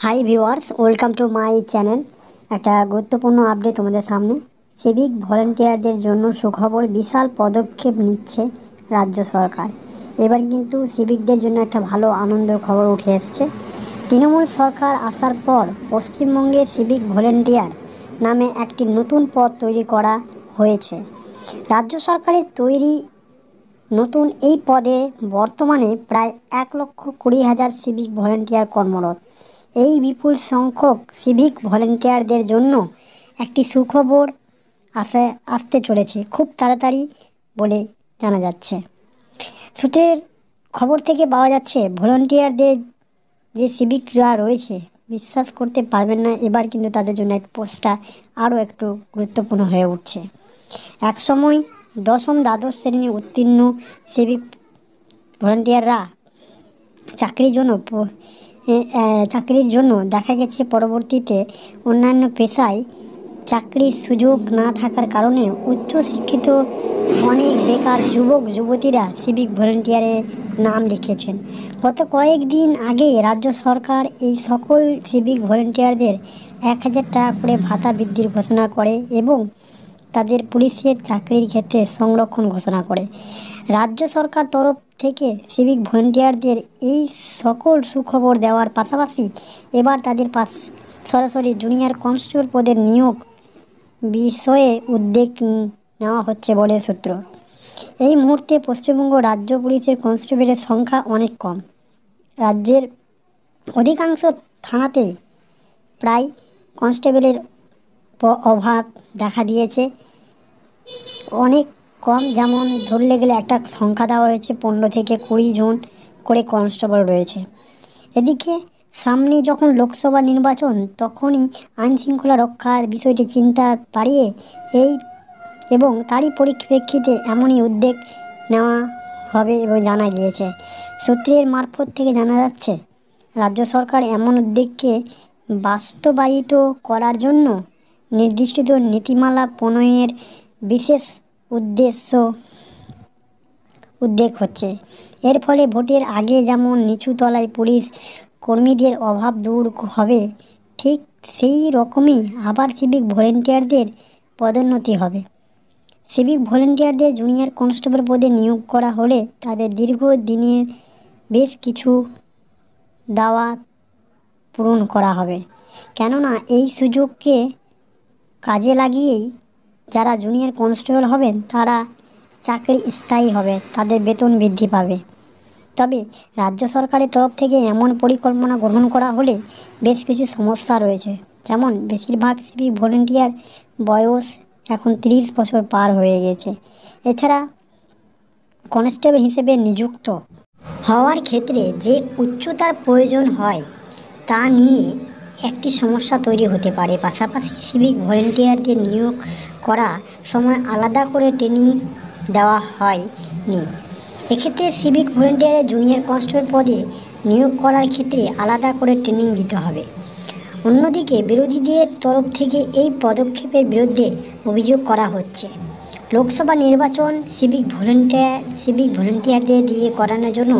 Hi viewers, welcome to my channel. একটা গুরুত্বপূর্ণ update তোমাদের সামনে। সিভিক ভলেন্টিয়ারদের জন্য সুখবর, বিশাল পদক্ষেপ নিচ্ছে রাজ্য সরকার। এবার কিন্তু সিভিকদের জন্য একটা ভালো আনন্দের খবর উঠে এসছে। তৃণমূল সরকার আসার পর পশ্চিমবঙ্গে সিভিক ভলেন্টিয়ার নামে একটি নতুন পদ তৈরি করা হয়েছে। রাজ্য সরকারের তৈরি নতুন এই পদে বর্তমানে প্রায় 1,20,000 সিভিক ভলেন্টিয়ার কর্মরত। এই বিপুল সংখ্যক সিভিক ভলেন্টিয়ারদের জন্য একটি সুখবর আসতে চলেছে খুব তাড়াতাড়ি বলে জানা যাচ্ছে। সূত্রের খবর থেকে পাওয়া যাচ্ছে, ভলেন্টিয়ারদের যে সিভিকরা রয়েছে, বিশ্বাস করতে পারবেন না, এবার কিন্তু তাদের জন্য এক পোস্টটা আরও একটু গুরুত্বপূর্ণ হয়ে উঠছে। একসময় দশম দ্বাদশ শ্রেণী উত্তীর্ণ সিভিক ভলেন্টিয়াররা চাকরির জন্য দেখা গেছে পরবর্তীতে অন্যান্য পেশায় চাকরির সুযোগ না থাকার কারণে উচ্চশিক্ষিত অনেক বেকার যুবক যুবতীরা সিভিক ভলেন্টিয়ারে নাম লিখেছেন। গত কয়েকদিন আগে রাজ্য সরকার এই সকল সিভিক ভলেন্টিয়ারদের 1,000 টাকা করে ভাতা বৃদ্ধির ঘোষণা করে এবং তাদের পুলিশের চাকরির ক্ষেত্রে সংরক্ষণ ঘোষণা করে। রাজ্য সরকার তরফ থেকে সিভিক ভলেন্টিয়ারদের এই সকল সুখবর দেওয়ার পাশাপাশি এবার তাদের সরাসরি জুনিয়র কনস্টেবল পদের নিয়োগ বিষয়ে উদ্যোগ নেওয়া হচ্ছে বলে সূত্র। এই মুহূর্তে পশ্চিমবঙ্গ রাজ্য পুলিশের কনস্টেবলের সংখ্যা অনেক কম। রাজ্যের অধিকাংশ থানাতেই প্রায় কনস্টেবলের অভাব দেখা দিয়েছে, অনেক কম। যেমন ধরলে গেলে একটা সংখ্যা দেওয়া হয়েছে, 15 থেকে 20 জন করে কনস্টেবল রয়েছে। এদিকে সামনে যখন লোকসভা নির্বাচন, তখনই আইনশৃঙ্খলা রক্ষার বিষয়টি চিন্তা বাড়িয়ে এবং তারই পরিপ্রেক্ষিতে এমনই উদ্যোগ নেওয়া হবে এবং জানা গিয়েছে। সূত্রের মারফত থেকে জানা যাচ্ছে, রাজ্য সরকার এমন উদ্যোগকে বাস্তবায়িত করার জন্য নির্দিষ্ট নীতিমালা প্রণয়নের বিশেষ উদ্যোগ হচ্ছে। এর ফলে ভোটের আগে যেমন নিচু তলায় পুলিশ কর্মীদের অভাব দূর হবে, ঠিক সেই রকমই আবার সিভিক ভলেন্টিয়ারদের পদোন্নতি হবে। সিভিক ভলেন্টিয়ারদের জুনিয়র কনস্টেবল পদে নিয়োগ করা হলে তাদের দীর্ঘদিনের বেশ কিছু দাওয়া পূরণ করা হবে। কেননা এই সুযোগকে কাজে লাগিয়েই যারা জুনিয়র কনস্টেবল হবেন তারা চাকরি স্থায়ী হবে, তাদের বেতন বৃদ্ধি পাবে। তবে রাজ্য সরকারের তরফ থেকে এমন পরিকল্পনা গ্রহণ করা হলে বেশ কিছু সমস্যা রয়েছে। যেমন বেশিরভাগ সিভিক ভলেন্টিয়ার বয়স এখন 30 বছর পার হয়ে গেছে। এছাড়া কনস্টেবল হিসেবে নিযুক্ত হওয়ার ক্ষেত্রে যে উচ্চতার প্রয়োজন হয় তা নিয়ে একটি সমস্যা তৈরি হতে পারে। পাশাপাশি সিভিক ভলেন্টিয়ারদের নিয়োগ করা সময় আলাদা করে ট্রেনিং দেওয়া হয়নি। এক্ষেত্রে সিভিক ভলেন্টিয়ারের জুনিয়র কনস্টেবল পদে নিয়োগ করার ক্ষেত্রে আলাদা করে ট্রেনিং দিতে হবে। অন্যদিকে বিরোধীদের তরফ থেকে এই পদক্ষেপের বিরুদ্ধে অভিযোগ করা হচ্ছে, লোকসভা নির্বাচন সিভিক ভলেন্টিয়ারদের দিয়ে করানোর জন্য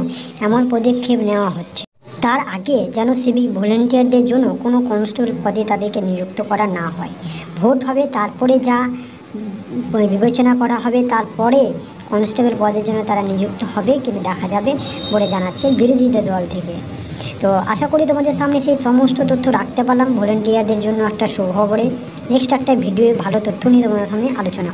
এমন পদক্ষেপ নেওয়া হচ্ছে। তার আগে যেন সিভিক ভলেন্টিয়ারদের জন্য কোনো কনস্টেবল পদে তাদেরকে নিযুক্ত করা না হয়। ভোট হবে, তারপরে যা বিবেচনা করা হবে, তারপরে কনস্টেবল পদের জন্য তারা নিযুক্ত হবে কিন্তু দেখা যাবে বলে জানাচ্ছে বিরোধীদের দল থেকে। তো আশা করি তোমাদের সামনে সেই সমস্ত তথ্য রাখতে পারলাম ভলেন্টিয়ারদের জন্য একটা সুখবরে। নেক্সট একটা ভিডিও ভালো তথ্য নিয়ে তোমাদের সামনে আলোচনা।